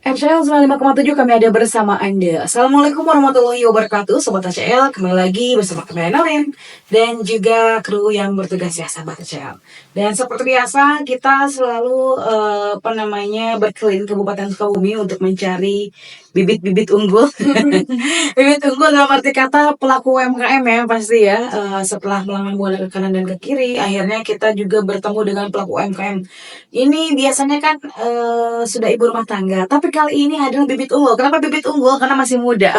MCL 95,7 kami ada bersama Anda. Assalamualaikum warahmatullahi wabarakatuh, Sobat ACL. Kembali lagi bersama kami Naren dan juga kru yang bertugas ya, Sobat ACL. Dan seperti biasa kita selalu berkeliling Kabupaten Sukabumi untuk mencari bibit-bibit unggul. Bibit unggul dalam arti kata pelaku UMKM ya pasti ya. Setelah melanglang buana ke kanan dan ke kiri, akhirnya kita juga bertemu dengan pelaku UMKM. Ini biasanya kan sudah ibu rumah tangga, tapi kali ini adalah bibit unggul. Kenapa bibit unggul? Karena masih muda.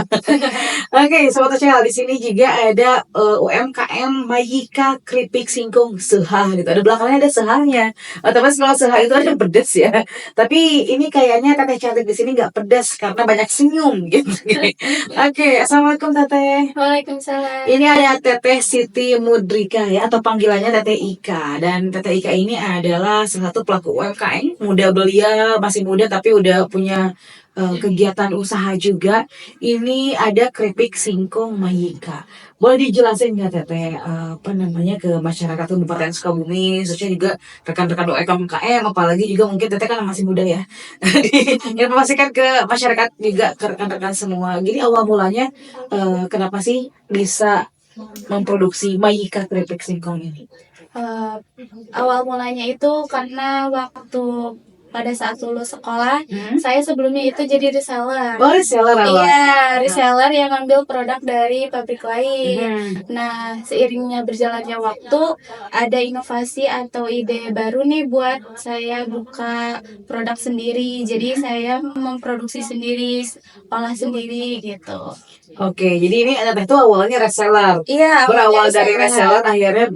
Oke, Sobat ACL, di sini juga ada UMKM Mayika Keripik Singkong Seha gitu. Ada belakangnya ada sehanya. Otomatis kalau seha itu ada pedes ya. Tapi ini kayaknya teteh cantik di sini nggak pedas karena banyak senyum gitu. Oke, assalamualaikum teteh. Waalaikumsalam. Ini ada Teteh Siti Mudrika ya, atau panggilannya Teteh Ika. Dan Teteh Ika ini adalah salah satu pelaku UMKM, muda belia, masih muda tapi udah punya kegiatan usaha juga. Ini ada keripik singkong Mayika. Boleh dijelasin nggak Teteh ke masyarakat Kabupaten Sukabumi, khususnya juga rekan-rekan UMKM, apalagi juga mungkin Teteh kan masih muda ya. Diinformasikan ke masyarakat juga, ke rekan-rekan semua. Jadi awal mulanya kenapa sih bisa memproduksi Mayika keripik singkong ini? Awal mulanya itu karena waktu pada saat lulus sekolah, saya sebelumnya itu jadi reseller. Oh, reseller awal? Iya, reseller yang ngambil produk dari pabrik lain. Nah, seiringnya berjalannya waktu, ada inovasi atau ide baru nih buat saya buka produk sendiri. Jadi saya memproduksi sendiri, olah sendiri gitu. Oke, jadi ini Teteh tuh awalnya reseller. Iya, Berawal dari reseller akhirnya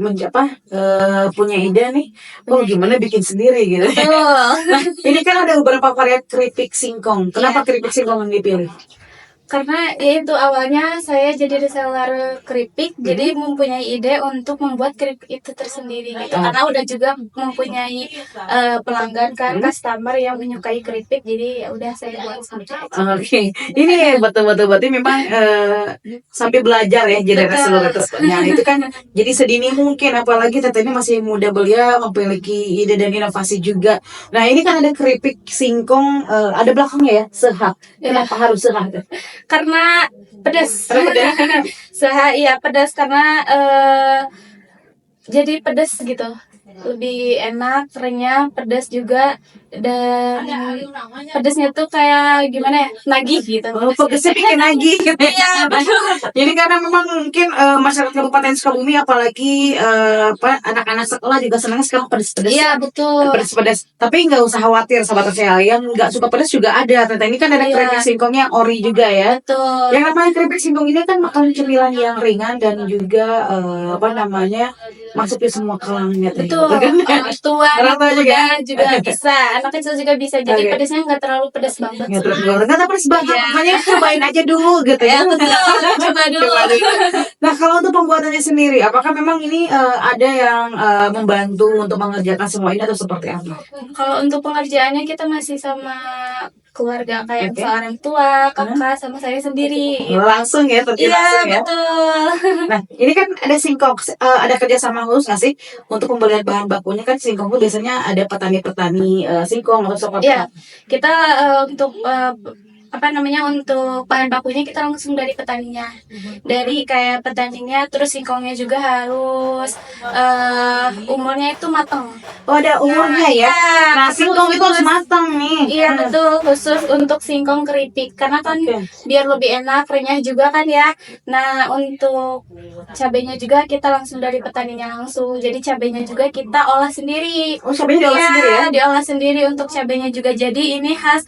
punya ide nih, gimana bikin sendiri gitu. Nah, ini kan ada beberapa varian keripik singkong. Kenapa keripik singkong yang dipilih? Karena itu awalnya saya jadi reseller keripik, jadi mempunyai ide untuk membuat keripik itu tersendiri gitu. Karena udah juga mempunyai pelanggan kan, customer yang menyukai keripik, jadi ya udah saya buat sendiri aja. Oke, ini betul-betul berarti memang sampai belajar ya jadi reseller itu. Nah, itu kan jadi sedini mungkin, apalagi Teteh ini masih muda belia, memiliki ide dan inovasi juga. Nah, ini kan ada keripik singkong, ada belakangnya ya, seha. Kenapa harus seha? Karena pedas. Seha iya pedas karena jadi pedas gitu. Lebih enak, renyah, pedas juga, dan pedasnya tuh kayak gimana ya, nagih gitu. Oh, pedasnya bikin nagih gitu. Iya, betul. Jadi karena memang mungkin masyarakat Kabupaten Sukabumi, apalagi anak-anak sekolah juga senang sekarang pedas-pedas. Iya, betul. Pedas-pedas. Tapi nggak usah khawatir sahabat ACL, yang nggak suka pedas juga ada. Ternyata ini kan ada keripik singkongnya yang ori juga ya. Betul. Yang namanya keripik singkong ini kan makanan cemilan yang ringan dan juga masuk ke semua kalangan. Betul. Orang tua, anak muda juga bisa, anak kecil juga bisa. Jadi pedasnya nggak terlalu pedas banget. Nggak terlalu pedas banget. Makanya cobain aja dulu gitu ya. Betul. Coba dulu. Nah, kalau untuk pembuatannya sendiri, apakah memang ini ada yang membantu untuk mengerjakan semua ini atau seperti apa? Kalau untuk pengerjaannya kita masih sama keluarga, kayak orang tua, kakak, sama saya sendiri. Langsung ya, langsung ya. Betul. Nah, ini kan ada singkong, ada kerjasama khusus nggak sih untuk pembelian bahan bakunya? Kan singkong itu biasanya ada petani-petani singkong atau seperti apa? Kita untuk untuk bahan bakunya kita langsung dari petaninya, dari kayak petaninya, terus singkongnya juga harus umurnya itu matang. Oh, ada umurnya ya? Nah, singkong itu harus matang nih. Iya, betul, khusus untuk singkong keripik, karena kan biar lebih enak, renyah juga kan ya. Nah, untuk cabenya juga kita langsung dari petaninya langsung, jadi cabenya juga kita olah sendiri. Oh, cabenya diolah sendiri ya? Diolah sendiri untuk cabenya juga, jadi ini khas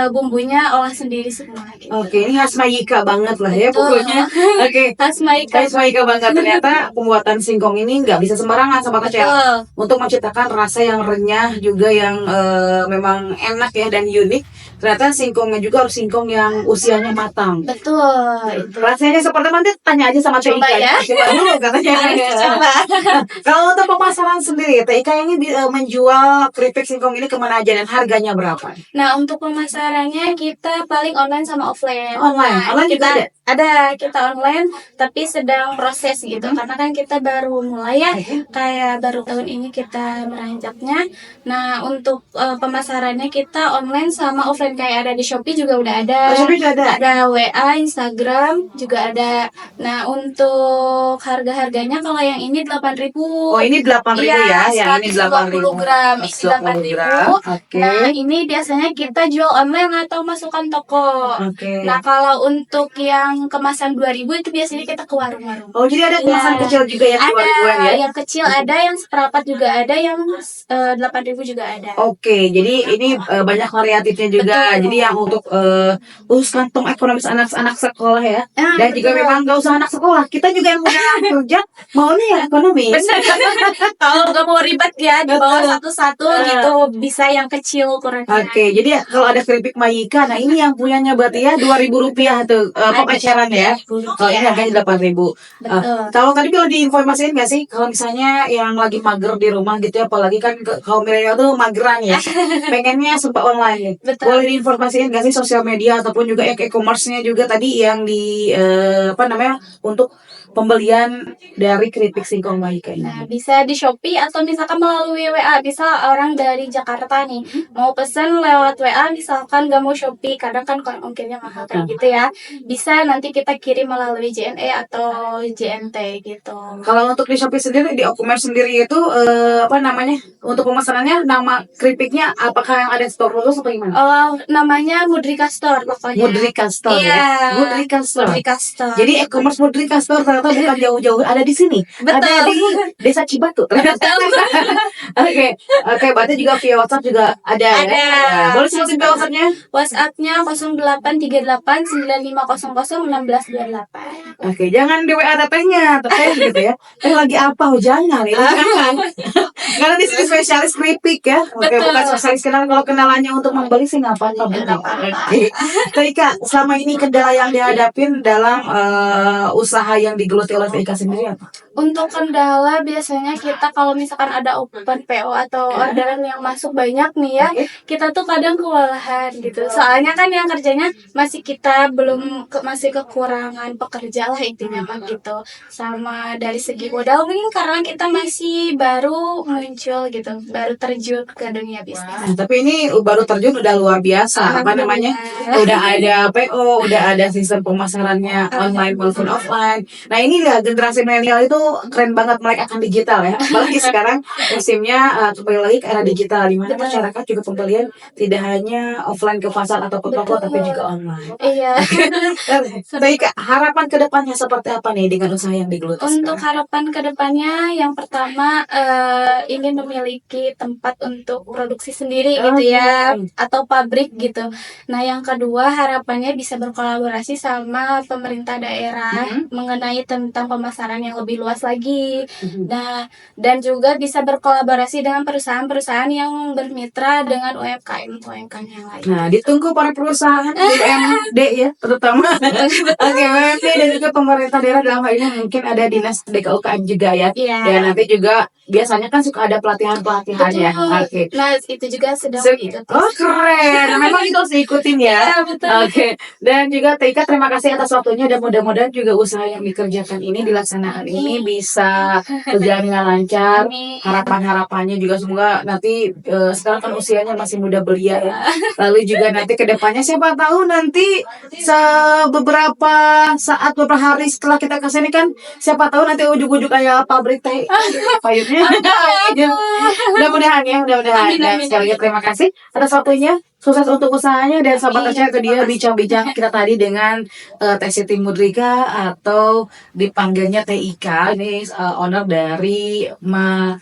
bumbunya olah sendiri semua gitu. Oke, ini khas Mayika banget lah ya pokoknya. Oke, khas Mayika banget. Ternyata pembuatan singkong ini nggak bisa sembarangan sama ACL. Untuk menciptakan rasa yang renyah juga yang memang enak ya dan unik. Ternyata singkongnya juga harus singkong yang usianya matang. Betul. Rasanya seperti nanti tanya aja sama Teh Ika ya. Coba dulu katanya. Coba. Kalau untuk pemasaran sendiri, Teh Ika ini menjual keripik singkong ini kemana aja dan harganya berapa? Nah, untuk pemasarannya kita paling online sama offline. Online juga Ada, kita online tapi sedang proses gitu karena kan kita baru mulai ya, kayak baru tahun ini kita meranjaknya. Nah untuk pemasarannya kita online sama offline, kayak ada di Shopee juga udah ada, Shopee juga ada. WA, Instagram juga ada. Nah untuk harga-harganya kalau yang ini 8.000. Oh ini 8.000 Iya, ya, yang ini 8.000. 120 gram, isi 120 8.000. gram. Oke. Nah ini biasanya kita jual online atau masukkan toko. Oke. Nah kalau untuk yang kemasan 2.000 itu biasanya kita ke warung-warung. Oh jadi ada kemasan Iya. kecil juga yang 2.000-an ya? Yang kecil ada, yang seperempat juga ada, yang 8.000 juga ada. Oke, jadi ini banyak variatifnya juga. Betul. Jadi yang untuk khusus kantong ekonomis anak-anak sekolah ya. Ah, Dan juga betul. memang gak usah anak sekolah. Kita juga yang udah kerja maunya yang ekonomis. Bener. Kalau nggak mau ribet ya, di bawah satu-satu gitu, bisa yang kecil ukurannya. Oke, jadi kalau ada keripik Mayika, nah ini yang punyanya berarti ya 2.000 rupiah tuh pemasaran ya. Kalau ini harganya 8.000. Betul. Kalau tadi boleh diinformasiin nggak sih, kalau misalnya yang lagi mager di rumah gitu ya, apalagi kan kaum milenial tuh mageran ya, pengennya serba online. Betul. Boleh diinformasiin nggak sih sosial media ataupun juga e-commerce-nya juga tadi yang di untuk pembelian dari keripik singkong Mayika ini? Nah, bisa di Shopee atau misalkan melalui WA. Misal orang dari Jakarta nih, mau pesen lewat WA, misalkan gak mau Shopee, kadang kan ongkirnya mahal kayak gitu ya. Bisa nanti kita kirim melalui JNE atau JNT gitu. Kalau untuk di Shopee sendiri, di e-commerce sendiri itu untuk pemesanannya, nama keripiknya apakah yang ada store khusus atau gimana? Oh, namanya Mudrika Store pokoknya. Mudrika Store Iya. ya. Mudrika Store. Mudrika Store. Jadi e-commerce Mudrika Store ternyata bukan jauh-jauh, ada di sini. Betul. Ada di Desa Cibatu. Oke, berarti juga via WhatsApp juga ada. Ada. Ya? Boleh sebutin via WhatsApp-nya? WhatsApp-nya 0838 9500 1628. Oke, jangan di WA tetehnya, teteh gitu ya. Lagi apa? Oh, jangan, itu jangan. Karena di sini spesialis keripik ya. Oke, Betul. bukan spesialis kenal. Kalau kenalannya untuk membeli sih nggak apa-apa. Oke. Tapi Kak, selama ini kendala yang dihadapin dalam usaha yang digeluti oleh TIK sendiri apa? Untuk kendala biasanya kita kalau misalkan ada open PO atau orderan yang masuk banyak nih ya, kita tuh kadang kewalahan gitu. Soalnya kan yang kerjanya masih kita masih kekurangan pekerja lah intinya mah gitu. Sama dari segi modal mungkin karena kita masih baru muncul gitu, baru terjun ke dunia bisnis. Tapi ini baru terjun udah luar biasa. Apa namanya? Udah ada PO, udah ada sistem pemasarannya online maupun offline. Nah ini ya generasi milenial itu keren banget, mereka akan digital ya. Apalagi sekarang musimnya kembali lagi ke era digital, di mana masyarakat juga pembelian tidak hanya offline ke pasar atau ke toko, tapi juga online. Iya. Baik, harapan kedepannya seperti apa nih dengan usaha yang digeluti? Untuk harapan kedepannya, yang pertama ingin memiliki tempat untuk produksi sendiri gitu ya, atau pabrik gitu. Nah yang kedua harapannya bisa berkolaborasi sama pemerintah daerah mengenai tentang pemasaran yang lebih luas lagi. Nah dan juga bisa berkolaborasi dengan perusahaan-perusahaan yang bermitra dengan UMKM yang lain. Nah, ditunggu para perusahaan BUMD ya, terutama. Oke, BUMD dan juga pemerintah daerah dalam hal ini mungkin ada dinas DKUKM juga ya. Iya. Dan nanti juga biasanya kan suka ada pelatihan-pelatihan ya. Oke. Nah, itu juga sedang diikuti. Oh, keren. Memang itu harus diikutin ya. Iya, betul. Oke. Dan juga Tika, terima kasih atas waktunya dan mudah-mudahan juga usaha yang dikerjakan ini dilaksanakan ini bisa berjalan dengan lancar. Amin. Harapan-harapannya juga semoga nanti sekarang kan usianya masih muda belia ya. Lalu juga nanti ke depannya siapa tahu nanti beberapa hari setelah kita kesini kan siapa tahu nanti ujuk-ujuk kayak pabrik teh payutnya. Mudah-mudahan ya, mudah-mudahan. Dan sekali lagi terima kasih atas waktunya. Sukses untuk usahanya dan sahabat tercaya, itu dia bincang-bincang kita tadi dengan Teh Siti Mudrika atau dipanggilnya TIK. Ini owner dari Mayika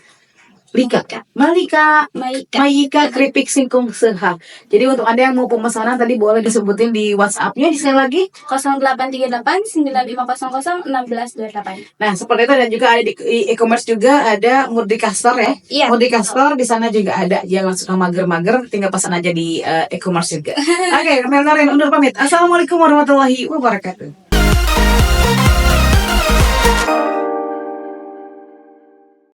Keripik Singkong Seha. Jadi untuk Anda yang mau pemesanan tadi boleh disebutin di WhatsApp-nya sekali lagi 0838 9500 1628. Nah, seperti itu. Dan juga ada di e-commerce juga ada Mudrika Store ya. Iya. Mudrika Store di sana juga ada. Jangan suka mager-mager, tinggal pesan aja di e-commerce juga. Oke, Melnarin undur pamit. Assalamualaikum warahmatullahi wabarakatuh.